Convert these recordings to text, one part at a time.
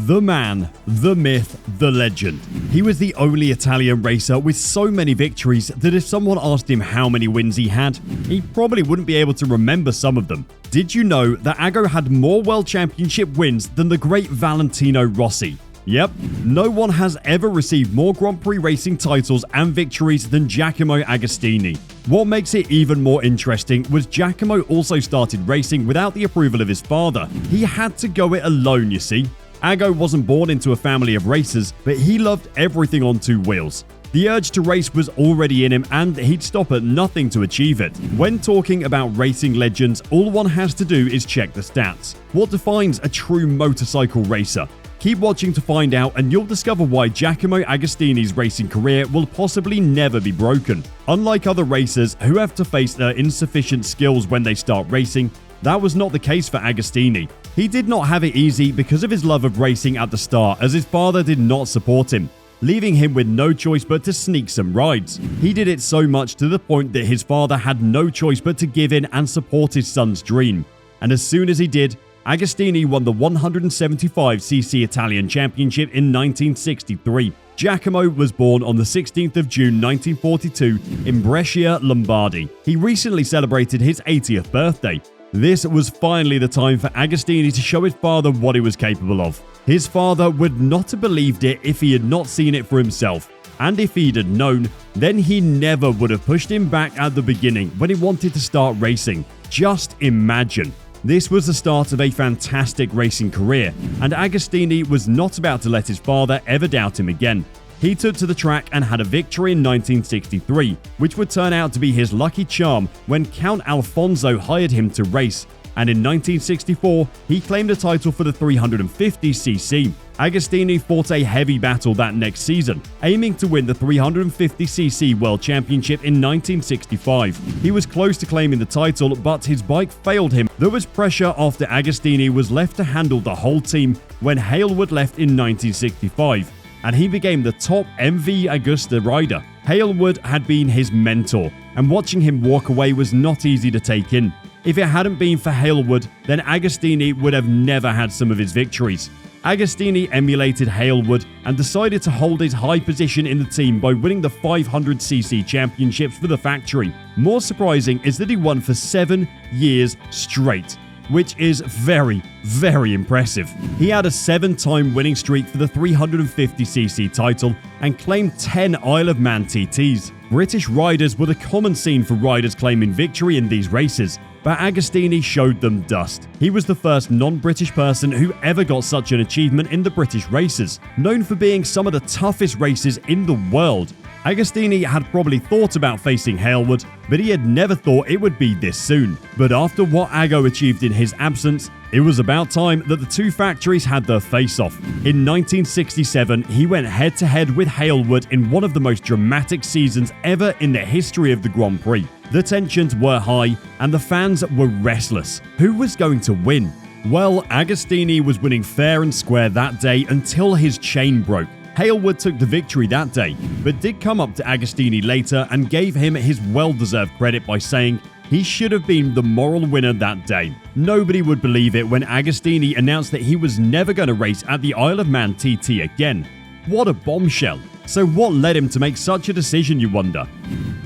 The man, the myth, the legend. He was the only Italian racer with so many victories that if someone asked him how many wins he had, he probably wouldn't be able to remember some of them. Did you know that Ago had more World Championship wins than the great Valentino Rossi? Yep, no one has ever received more Grand Prix racing titles and victories than Giacomo Agostini. What makes it even more interesting was Giacomo also started racing without the approval of his father. He had to go it alone, you see. Ago wasn't born into a family of racers, but he loved everything on two wheels. The urge to race was already in him and he'd stop at nothing to achieve it. When talking about racing legends, all one has to do is check the stats. What defines a true motorcycle racer? Keep watching to find out and you'll discover why Giacomo Agostini's racing career will possibly never be broken. Unlike other racers who have to face their insufficient skills when they start racing, that was not the case for Agostini. He did not have it easy because of his love of racing at the start, as his father did not support him, leaving him with no choice but to sneak some rides. He did it so much to the point that his father had no choice but to give in and support his son's dream. And as soon as he did, Agostini won the 175cc Italian Championship in 1963. Giacomo was born on the 16th of June 1942 in Brescia, Lombardy. He recently celebrated his 80th birthday. This was finally the time for Agostini to show his father what he was capable of. His father would not have believed it if he had not seen it for himself. And if he'd had known, then he never would have pushed him back at the beginning when he wanted to start racing. Just imagine. This was the start of a fantastic racing career, and Agostini was not about to let his father ever doubt him again. He took to the track and had a victory in 1963, which would turn out to be his lucky charm when Count Alfonso hired him to race, and in 1964, he claimed a title for the 350cc. Agostini fought a heavy battle that next season, aiming to win the 350cc World Championship in 1965. He was close to claiming the title, but his bike failed him. There was pressure after Agostini was left to handle the whole team when Hailwood left in 1965, and he became the top MV Agusta rider. Hailwood had been his mentor, and watching him walk away was not easy to take in. If it hadn't been for Hailwood, then Agostini would have never had some of his victories. Agostini emulated Hailwood and decided to hold his high position in the team by winning the 500cc championships for the factory. More surprising is that he won for 7 years straight, which is very, very impressive. He had a 7-time winning streak for the 350cc title and claimed 10 Isle of Man TTs. British riders were the common scene for riders claiming victory in these races, but Agostini showed them dust. He was the first non-British person who ever got such an achievement in the British races, known for being some of the toughest races in the world. Agostini had probably thought about facing Hailwood, but he had never thought it would be this soon. But after what Ago achieved in his absence, it was about time that the two factories had their face-off. In 1967, he went head-to-head with Hailwood in one of the most dramatic seasons ever in the history of the Grand Prix. The tensions were high, and the fans were restless. Who was going to win? Well, Agostini was winning fair and square that day until his chain broke. Hailwood took the victory that day, but did come up to Agostini later and gave him his well-deserved credit by saying he should have been the moral winner that day. Nobody would believe it when Agostini announced that he was never going to race at the Isle of Man TT again. What a bombshell. So what led him to make such a decision, you wonder?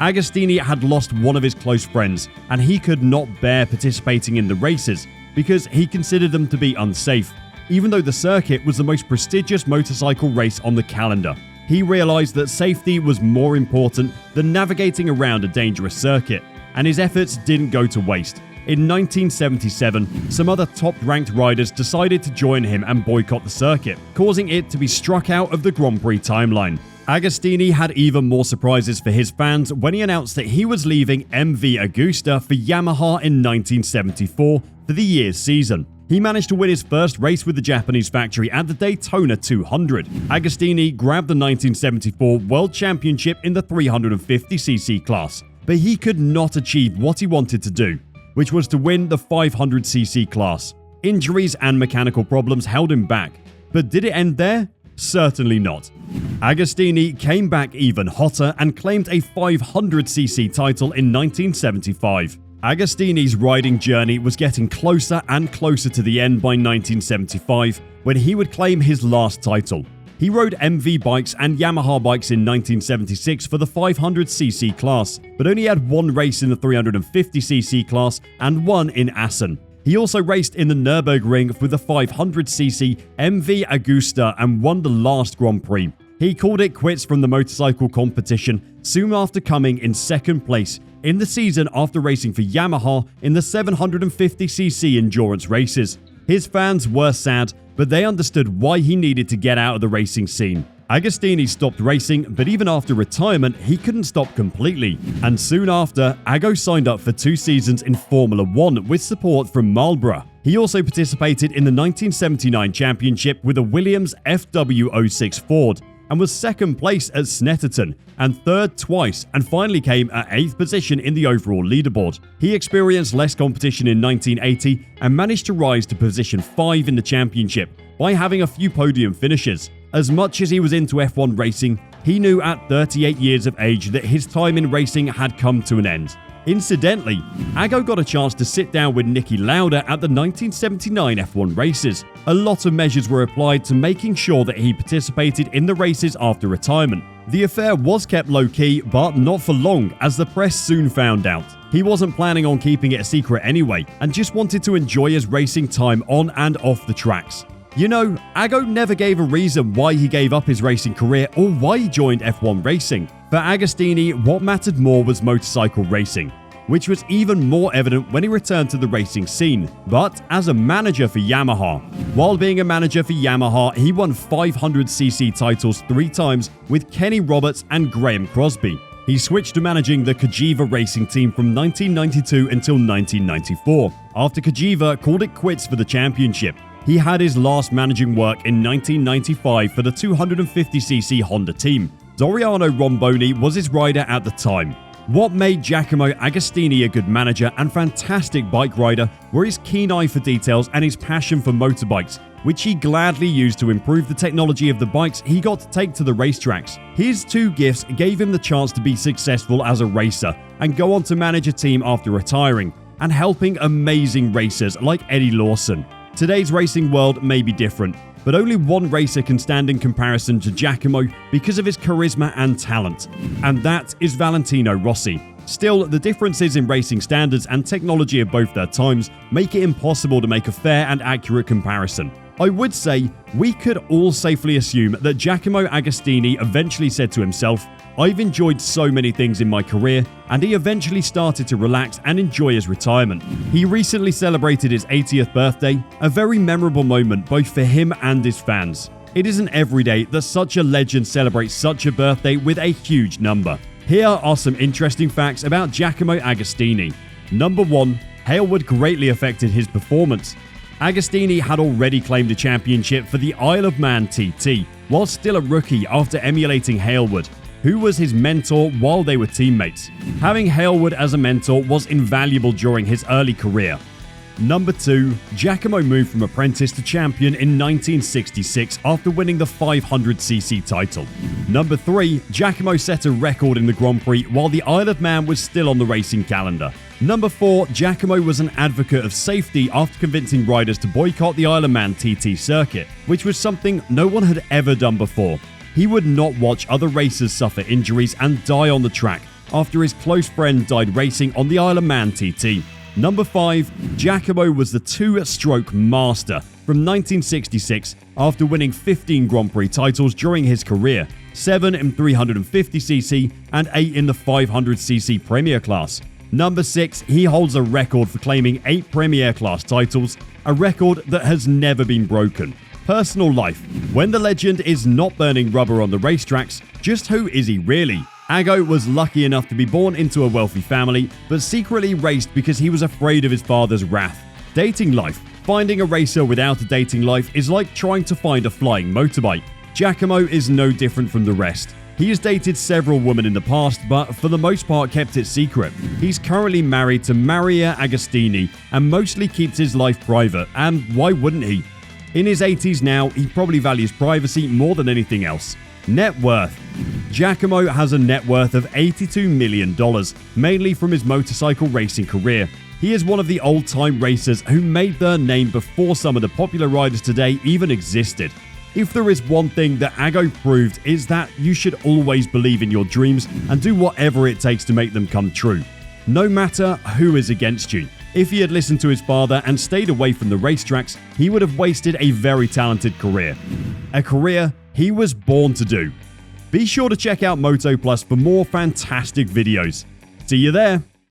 Agostini had lost one of his close friends, and he could not bear participating in the races because he considered them to be unsafe, even though the circuit was the most prestigious motorcycle race on the calendar. He realized that safety was more important than navigating around a dangerous circuit, and his efforts didn't go to waste. In 1977, some other top-ranked riders decided to join him and boycott the circuit, causing it to be struck out of the Grand Prix timeline. Agostini had even more surprises for his fans when he announced that he was leaving MV Agusta for Yamaha in 1974 for the year's season. He managed to win his first race with the Japanese factory at the Daytona 200. Agostini grabbed the 1974 World Championship in the 350cc class, but he could not achieve what he wanted to do, which was to win the 500cc class. Injuries and mechanical problems held him back, but did it end there? Certainly not. Agostini came back even hotter and claimed a 500cc title in 1975. Agostini's riding journey was getting closer and closer to the end by 1975, when he would claim his last title. He rode MV bikes and Yamaha bikes in 1976 for the 500cc class, but only had one race in the 350cc class and one in Assen. He also raced in the Nürburgring with the 500cc MV Agusta and won the last Grand Prix. He called it quits from the motorcycle competition soon after coming in second place in the season after racing for Yamaha in the 750cc endurance races. His fans were sad, but they understood why he needed to get out of the racing scene. Agostini stopped racing, but even after retirement, he couldn't stop completely. And soon after, Ago signed up for 2 seasons in Formula 1 with support from Marlboro. He also participated in the 1979 championship with a Williams FW06 Ford, and was second place at Snetterton, and third twice, and finally came at 8th position in the overall leaderboard. He experienced less competition in 1980 and managed to rise to position 5 in the championship by having a few podium finishes. As much as he was into F1 racing, he knew at 38 years of age that his time in racing had come to an end. Incidentally, Ago got a chance to sit down with Niki Lauda at the 1979 F1 races. A lot of measures were applied to making sure that he participated in the races after retirement. The affair was kept low-key, but not for long, as the press soon found out. He wasn't planning on keeping it a secret anyway, and just wanted to enjoy his racing time on and off the tracks. You know, Ago never gave a reason why he gave up his racing career or why he joined F1 racing. For Agostini, what mattered more was motorcycle racing, which was even more evident when he returned to the racing scene, but as a manager for Yamaha. While being a manager for Yamaha, he won 500cc titles 3 times with Kenny Roberts and Graham Crosby. He switched to managing the Cagiva racing team from 1992 until 1994, after Cagiva called it quits for the championship. He had his last managing work in 1995 for the 250cc Honda team. Doriano Romboni was his rider at the time. What made Giacomo Agostini a good manager and fantastic bike rider were his keen eye for details and his passion for motorbikes, which he gladly used to improve the technology of the bikes he got to take to the racetracks. His 2 gifts gave him the chance to be successful as a racer and go on to manage a team after retiring and helping amazing racers like Eddie Lawson. Today's racing world may be different, but only one racer can stand in comparison to Giacomo because of his charisma and talent, and that is Valentino Rossi. Still, the differences in racing standards and technology of both their times make it impossible to make a fair and accurate comparison. I would say we could all safely assume that Giacomo Agostini eventually said to himself, "I've enjoyed so many things in my career," and he eventually started to relax and enjoy his retirement. He recently celebrated his 80th birthday, a very memorable moment both for him and his fans. It isn't every day that such a legend celebrates such a birthday with a huge number. Here are some interesting facts about Giacomo Agostini. Number 1. Hailwood greatly affected his performance. Agostini had already claimed a championship for the Isle of Man TT, while still a rookie after emulating Hailwood, who was his mentor while they were teammates. Having Hailwood as a mentor was invaluable during his early career. Number 2. Giacomo moved from apprentice to champion in 1966 after winning the 500cc title. Number 3. Giacomo set a record in the Grand Prix while the Isle of Man was still on the racing calendar. Number 4. Giacomo was an advocate of safety after convincing riders to boycott the Isle of Man TT circuit, which was something no one had ever done before. He would not watch other racers suffer injuries and die on the track after his close friend died racing on the Isle of Man TT. Number 5. Giacomo was the 2-stroke master from 1966 after winning 15 Grand Prix titles during his career, 7 in 350cc and 8 in the 500cc Premier class. Number 6. He holds a record for claiming 8 Premier class titles, a record that has never been broken. Personal life. When the legend is not burning rubber on the racetracks, just who is he really? Ago was lucky enough to be born into a wealthy family, but secretly raced because he was afraid of his father's wrath. Dating life. Finding a racer without a dating life is like trying to find a flying motorbike. Giacomo is no different from the rest. He has dated several women in the past, but for the most part kept it secret. He's currently married to Maria Agostini and mostly keeps his life private, and why wouldn't he? In his 80s now, he probably values privacy more than anything else. Net worth. Giacomo has a net worth of $82 million, mainly from his motorcycle racing career. He is one of the old-time racers who made their name before some of the popular riders today even existed. If there is one thing that Ago proved, is that you should always believe in your dreams and do whatever it takes to make them come true, no matter who is against you. If he had listened to his father and stayed away from the racetracks, he would have wasted a very talented career. A career he was born to do. Be sure to check out Moto Plus for more fantastic videos. See you there!